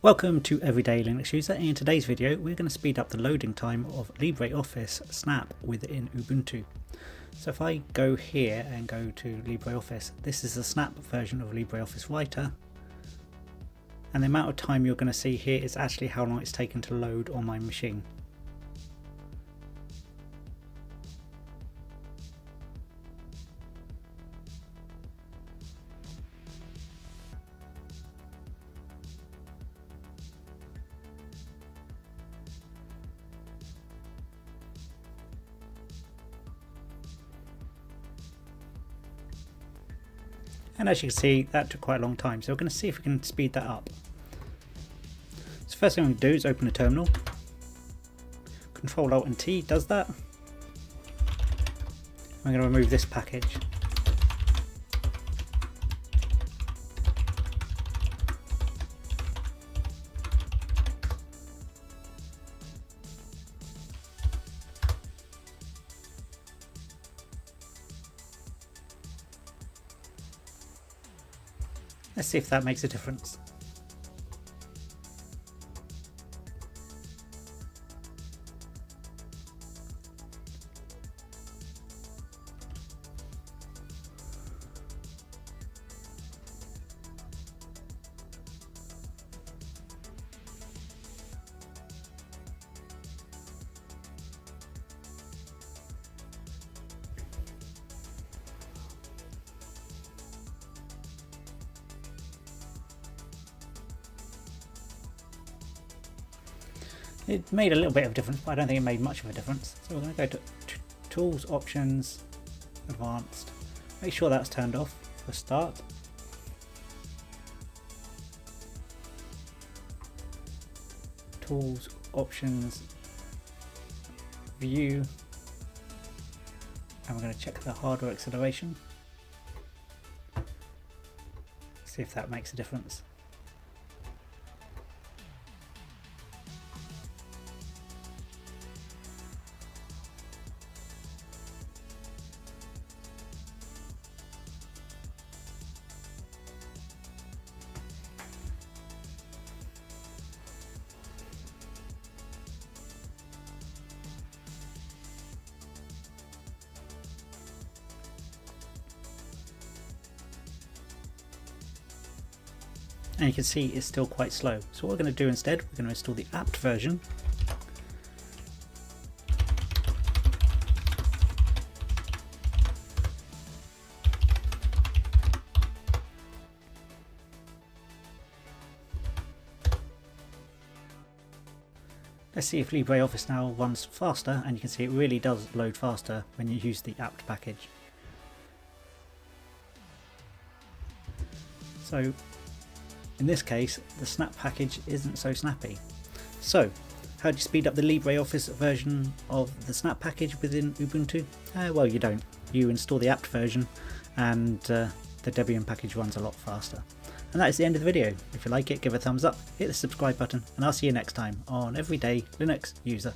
Welcome to Everyday Linux User. In today's video we're going to speed up the loading time of LibreOffice Snap within Ubuntu. So if I go here and go to LibreOffice, this is the Snap version of LibreOffice Writer, and the amount of time you're going to see here is actually how long it's taken to load on my machine. And as you can see, that took quite a long time, so we're going to see if we can speed that up. So first thing I'm going to do is open a terminal. Control Alt and T does that. I'm going to remove this package. Let's see if that makes a difference. It made a little bit of a difference, but I don't think it made much of a difference. So we're going to go to Tools, Options, Advanced. Make sure that's turned off for start. Tools, Options, View, and we're going to check the hardware acceleration. See if that makes a difference. And you can see it's still quite slow. So what we're going to do instead, we're going to install the apt version. Let's see if LibreOffice now runs faster, and you can see it really does load faster when you use the apt package. So in this case, the Snap package isn't so snappy. So, how do you speed up the LibreOffice version of the Snap package within Ubuntu? Well, you don't. You install the apt version, and the Debian package runs a lot faster. And that is the end of the video. If you like it, give it a thumbs up, hit the subscribe button, and I'll see you next time on Everyday Linux User.